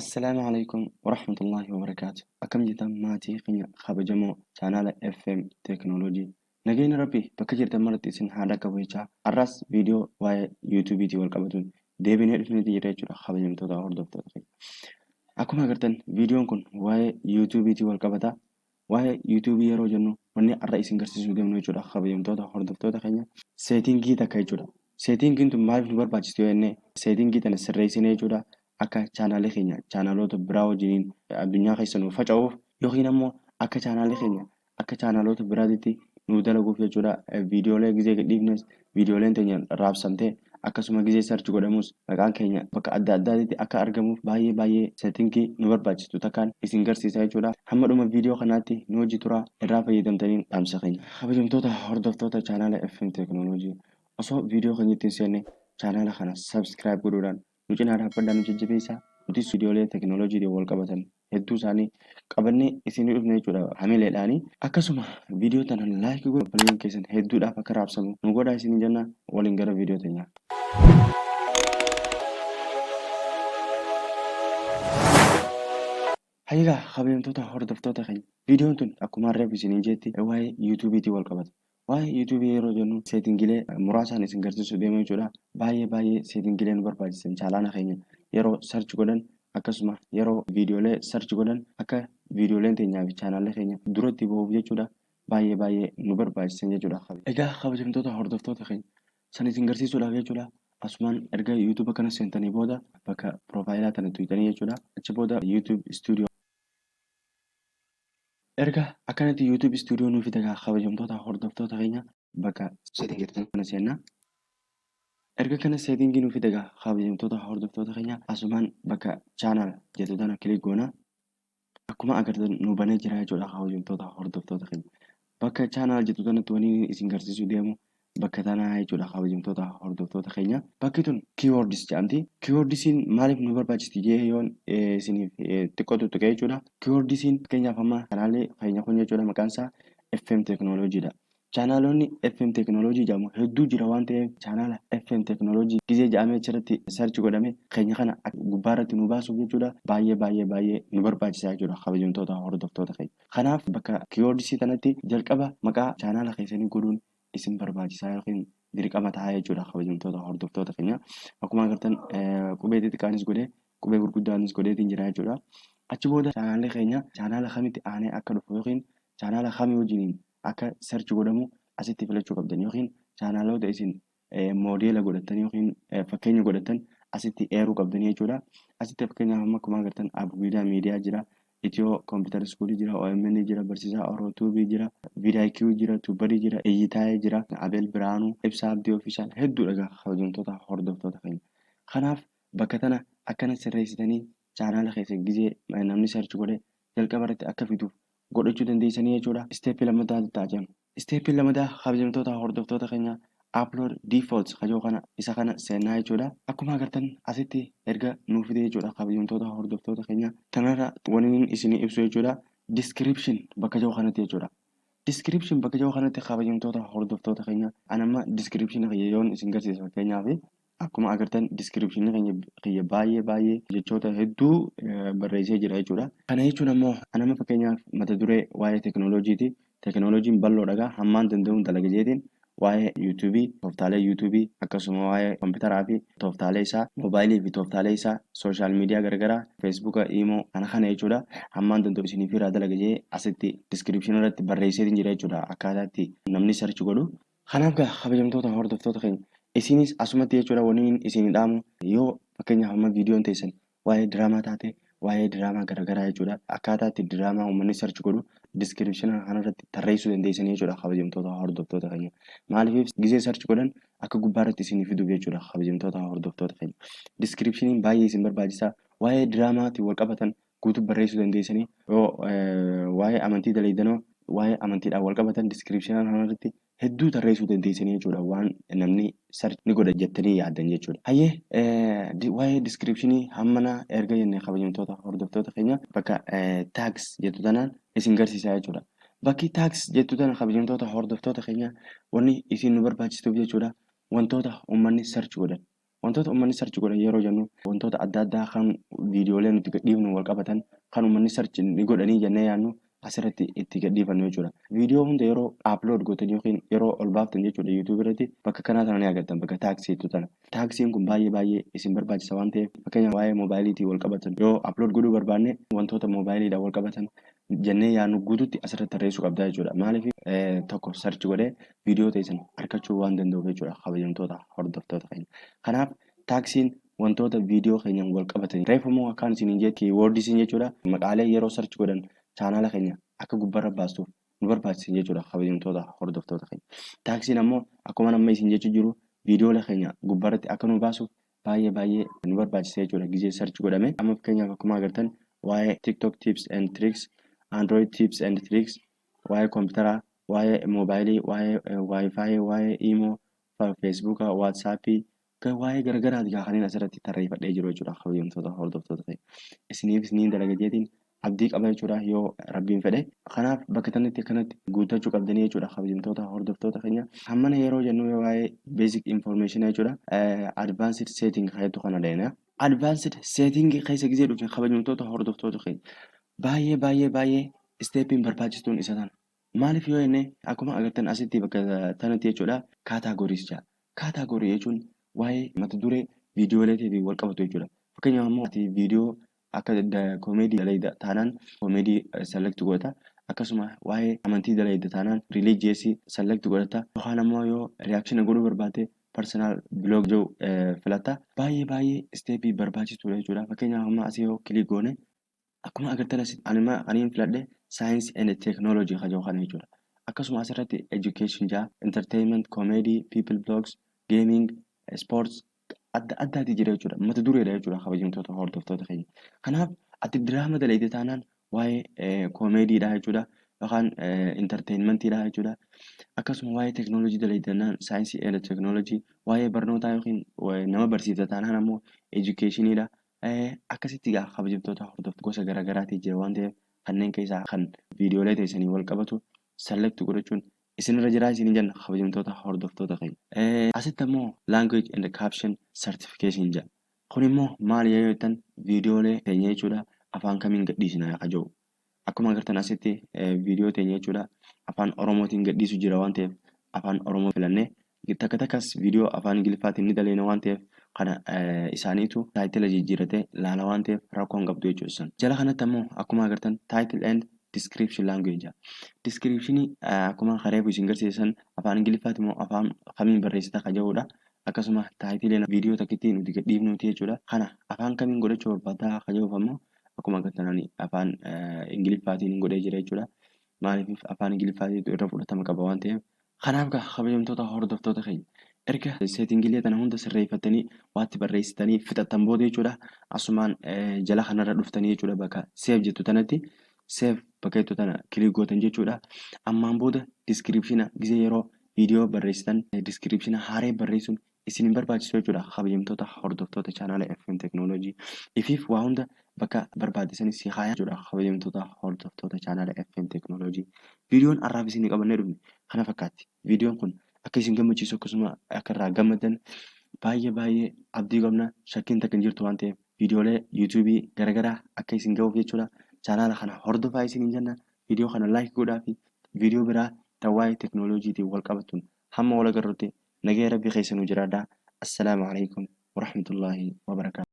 السلام عليكم ورحمة الله وبركاته. أكم جدا ماتي قنيا خبجمو channel FM تكنولوجي نجين ربي بكجر تمرت اسم هذا كويتشا الرأس فيديو واي يوتيوب تي والقبضون ديبين إرفني تيجي رجلا خبجم تودا هردو تودا أكم أقرتن فيديو كن واي يوتيوب تي والقبضا واي يوتيوب يرو جنو وني الرئيس إنكرسي سوديم نيجورا خبجم تودا هردو تودا خنيا setting kita كيجورا setting كنتو مالف نبر باجستيو إنه setting kita نسرئيسي نيجورا akka chaanaalee keenya chaanaaloota biraa wajjiniin addunyaa keessa nuuf faca'uuf yookiin ammoo akka chaanaalee keenya akka chaanaaloota biraatitti nuuf dalaguuf jechuudha. Viidiyoolee gizee gadhiifnes viidiyooleen teenya raabsamtee akkasuma gizee sarchi godhamus maqaan keenya bakka adda addaatitti akka argamuuf baay'ee seetinkii nu barbaachistu takkaan isin garsiisa jechuudha. Hamma dhuma viidiyoo kanaatti nu hojii turaa irraa fayyadamtaniin dhaamsa keenya. Kabajamtoota hordoftoota chaanaala FM Teekinooloojii osoo viidiyoo keenya ittiin seenne chaanaala kana sabskiraayib godhuudhaan nu cinaa dhaabbadhaan nu jajjabeessaa. Nutis viidiyoolee teekinooloojiitiin wal qabatan hedduu isaanii qabannee isinii dhufne jechuudha hamileedhaanii. Akkasuma viidiyoo tana laayikii godhuun obboleeyyan keessan hedduudhaaf akka raabsamu nu godhaa isinii jenna. Waliin gara viidiyoo teenyaa. Hayyaa kabajamtoota hordoftoota keenya viidiyoon tun akkuma reef isinii jetti waa'ee yuutuubiitiin wal qabata. Waa'ee yuutuubii yeroo jennu seetingilee muraasaan isin garsiisuu deema jechuudha. Baay'ee seetingilee nu barbaachisan chaanaala keenya yeroo sarchi godhan akkasuma yeroo viidiyoolee sarchi godhan akka viidiyooleen teenyaa fi chaanaalee keenya duratti bahuuf jechuudha. Baay'ee nu barbaachisan jechuudha. Egaa kabajamtoota hordoftoota keenya san isin garsiisuudhaaf jechuudha. Asumaan erga yuutuuba kana seentanii booda bakka piroofaayilaa tana tuqxanii jechuudha. Achi booda yuutuub istuudiyoo. Erga akkanatti yuutuub istuudiyoo nuuf fide kabajamtoota hordoftoota keenya bakka seetingii kana seennaa. Erga kana seetingii nuuf fide kabajamtoota hordoftoota keenya asumaan bakka chaanaal jettu tana kilik goona. Akkuma agartan nu banee jira jechuudha kabajamtoota hordoftoota keenya. Bakka chaanaal jettu tanatti waniin isin garsiisuu deemu bakka tanaa jechuudha kabajamtoota hordoftoota keenya. Bakki tun keywords jedhamti. Keywords'n maaliif nu barbaachisti jee yoon isiniif xiqqoo tuttuqee jechuudha. Keywords'n fakkeenyaaf amma kanaalee keenya kun jechuudha maqaan isaa FM Teekinooloojiidha. Chaanaalonni FM Teekinooloojii jedhamu hedduu jira waan ta'eef chaanaala FM Teekinooloojii gizee jedhamee achirratti sarchi godhame keenya kana gubbaarratti nu baasuuf jechuudha. Baay'ee nu barbaachisaa jechuudha kabajamtoota hordoftoota keenya. Kanaaf bakka keywords tanatti jalqaba maqaa chaanaala keessanii godhuun isin barbaachisaa yookiin dirqama ta'a jechuudha kabajamtoota hordoftoota keenya. Akkuma agartan qubee xixiqqaanis godhee qubee gurguddaanis godheetiin jira jechuudha. Achi booda chaanaalee keenya chaanaala kamitti aanee akka dhufu yookiin chaanaala kamii wajjiniin akka sarchi godhamu asitti filachuu qabdan yookiin chaanaalota isin moodeela godhatan yookiin fakkeenya godhatan asitti eeruu qabdan jechuudha. Asitti fakkeenyaaf amma akkuma agartan Abguudaa Miidiyaa jira. Itiyoo Kompiitara Iskuulii jira, OMN jira, Barsiisaa Orootuubii jira, VIIQ jira, Tuubarii jira, Eeyyitaayee jira, Abeel Biraanuu, Ibsaa Abdii Ofiishaal hedduudha kabajamtoota hordoftoota keenya. Kanaaf bakka tana akkana sirreessitanii chaanaala keessa gizee namni sarchi godhe jalqaba irratti akka fiduuf godhachuu dandeessanii jechuudha. Isteeppii lammataa ta'a jedhama. Isteeppii lammataa kabajamtoota hordoftoota keenya upload defaults kajoo kana isa kana seenaa jechuudha. Akkuma agartan asitti erga nuuf fide jechuudha kabajamtoota hordoftoota keenya. Kanarra waniin isinii ibsu jechuudha. Description bakka jiru kanatti jechuudha. Description bakka jiru kanatti kabajamtoota hordoftoota keenya. Anamma description yoon isin garsiisa fakkeenyaaf akkuma agartan description keenya baay'ee jechoota hedduu barreessee jira jechuudha. Kana jechuun ammoo anama fakkeenyaaf mata duree waa'ee teekinooloojiiti. Teekinooloojiin bal'oodha hammaan danda'uun dalaga jeetiin waa'ee yuutuubii, tooftaalee yuutuubii akkasuma waa'ee kompiitaraa fi tooftaalee isaa, moobaayilii fi tooftaalee isaa, sooshaal miidiyaa garaagaraa, feesbuuka, iimoo kana jechuudha. Hammaan danda'u isiniif irraa dalaga jee asitti diskiripshinii irratti barreesseetiin jira jechuudha akkaataa itti namni sarchi godhu. Kanaaf kabajamtoota hordoftoota keenya isinis asumatti jechuudha waniin isin dhaamu yoo fakkeenyaaf amma viidiyoon teessan waa'ee diraamaa taate waa'ee diraamaa garaagaraa jechuudha. Akkaataa itti diraamaa uummanni sarchi godhu diskiripshinii kanarratti tarreessuu dandeessanii jechuudha kabajamtoota hordoftoota keenya. Maaliif gizee sarchi godhan akka gubbaarratti isinii fiduuf jechuudha kabajamtoota hordoftoota keenya. Diskiripshiniin baay'ee isin barbaachisaa waa'ee diraamaatiin wal qabatan guutuu barreessuu dandeessanii yoo waa'ee amantii daleeddanoo waa'ee amantiidhaan wal qabatan diskiripshinii kanarratti hedduu tarreessuu dandeessanii jechuudha waan namni sarchi ni godha jettanii yaaddan jechuudha. Hayyee waa'ee diskiripshinii hammana erga jennee kabajamtoota hordoftoota keenya bakka taags jettu tanaan isin garsiisaa jechuudha. Bakki taags jettu tana kabajamtoota hordoftoota keenya wanni isin nu barbaachistuuf jechuudha wantoota uummanni sarchi godhan Wantoota uummanni search godhan yeroo jennu wantoota adda addaa kan viidiyoolee nuti gadhiifnu wal qabatan kan uummanni search ni godhanii jennee yaadnu asirratti itti gadhiifannu jechuudha. Viidiyoo hunda yeroo upload gootan yookiin yeroo ol baaftan jechuudha YouTube irratti bakka kanaa tana ni agartan bakka taaksiitu tana. Taaksiin kun baay'ee isin barbaachisa waan ta'eef fakkeenyaaf waa'ee moobaayiliitii wal qabatan yoo upload godhuu barbaanne wantoota moobaayiliidhaan wal qabatan jennee yaadnu guututti asirratti tarreessuu qabda jechuudha. Maaliif tokko search godhee viidiyoo teessan argachuu waan danda'uuf jechuudha kabajamtoota hordoftoota keenya. Kanaaf taaksiin wantoota viidiyoo keenyaan wal qabatan reeffamoo akkaan isin jee kiiwoordisiin jechuudha. Maqaalee yeroo search godhan chaanaala keenya akka gubbarra baastuuf nu barbaachisan jechuudha kabajamtoota hordoftoota keenya. Taaksiin ammoo akkuma amma isin jechuu jiru viidiyoolee keenya gubbarratti akka nu baasuuf baay'ee nu barbaachisa jechuudha gizee search godhame. Amma fakkeenyaaf akkuma agartan waa'ee TikTok tips and tricks, Android tips and tricks, waa'ee kompiitaraa, waa'ee moobaayilii, waa'ee waayifaayi, waa'ee iimoo, feesbuukaa, waatsaappii waa'ee garagaraati kanneen asirratti tarreeffadhee jiru jechuudha kabajamtoota hordoftoota keenya. Isiniifis ni dalaga jeetiin abdii qaba jechuudha yoo rabbiin fedhe. Kanaaf bakka kanatti akkanatti guuttachuu qabdanii jechuudha kabajamtoota hordoftoota keenya. Hammana yeroo jennu waa'ee basic information jechuudha. Advanced setting hedduu kana dheena. Advanced setting keessa gizee dhufe kabajamtoota hordoftoota keenya. Baay'ee steepiin barbaachistuun isa tana. Maaliif yoo jenne akkuma agartan asitti bakka tanatti jechuudha kaataagooriis jira. Kaataagorii jechuun waa'ee mata duree viidiyooleetii wal qabatu jechuudha. Fakkeenyaaf ammoo viidiyoo akka koomedii dalagaa taanaan koomedii select godhata. Akkasuma waa'ee amantii dalagaa taanaan riiliijiyeesii select godhata. Yookaan ammoo yoo reakshinii godhuu barbaade personal blog jiru filata. Baay'ee steepii barbaachistudha jechuudha. Fakkeenyaaf amma asii yoo kilik goone akkuma agartan asitti aniin filadhe saayinsii and teeknooloojii kan kana jechuudha. Akkasuma asirratti education jira, entertainment, comedy, people blogs, gaming, sports adda addaati jira jechuudha. Mata dureedha jechuudha kabajamtoota hordoftoota keenya. Kanaaf ati diraama dalagaa taanaan waa'ee koomeediidha jechuudha. Yookaan entertainmentiidha jechuudha. Akkasuma waa'ee teeknooloojii dalagaa taanaan saayinsii and teeknooloojii, waa'ee barnootaa yookiin nama barsiisa taanaan ammoo educationidha. Akkasitti kabajamtoota hordoftoota gosa garagaraati jira waan ta'eef kanneen keessaa kan viidiyoolee teessanii wal qabatu select godhachuun isinirra jiraa isin jenna kabajamtoota hordoftoota keenya. Asitti ammoo language and caption certification jira. Kun immoo maal yoo jettan viidiyoolee teenya jechuudha afaan kamiin gadhiisina yaa jiru. Akkuma agartan asitti viidiyoo teenya jechuudha afaan Oromootiin gadhiisu jira waan ta'eef afaan Oromoo filannee takkas viidiyoo afaan Ingiliffaatiin ni daleena waan ta'eef kana isaaniitu taayitila jijjiiratee laala waan ta'eef rakkoo hin qabdu jechuudha. Jala kanatti ammoo akkuma agartan title and description language. Descriptionii akkuma kareefu isin garsiisan afaan Ingiliffaatiin immoo afaan kamiin barreessita kan jirudha. Akkasuma taayitileen viidiyoo takkittiin nuti gadhiifnuuti jechuudha. Kana afaan kamiin godhachuu barbaadaa kan jiruuf ammoo akkuma agartan afaan Ingiliffaatiin godhee jira jechuudha. Maaliif afaan Ingiliffaatiin irra fudhatama qaba waan ta'eef. Kanaaf kabajamtoota hordoftoota keenya. Erga seetingilee tana hunda sirreeffatanii waatti barreessitanii fixattan booda jechuudha. Asumaan jala kanarra dhuftanii jechuudha bakka seef jettu tanatti seef bakka jettu tana kilik gootan jechuudha. Ammaan booda diskiripshina gizee yeroo viidiyoo barreessitan diskiripshina haaree barreessuun isin hin barbaachisu jechuudha. Kabajamtoota hordoftoota chaanaala FM Teeknooloojii. Ifiif waa hunda bakka barbaadisanii si haayaa jechuudha. Kabajamtoota hordoftoota chaanaala FM Teeknooloojii. Viidiyoon har'aaf isin qabannee dhufne kana fakkaatti. Viidiyoon kun akka isin gammachiisu akkasuma akka irraa gammadan baay'ee abdii qabna shakkiin takka hin jirtu waan ta'eef viidiyoolee yuutuubii garagaraa akka isin ga'uuf jechuudha chaanaala kana hordofaa isin hin jenna viidiyoo kana laayik godhaa fi viidiyoo biraa waa'ee teeknooloojiitiin wal qabatuun hamma wal agarrutti nagaya rabbii keessanuu jiraadhaa. Assalaamu alaikum warahmatullaahi wabarakaatu.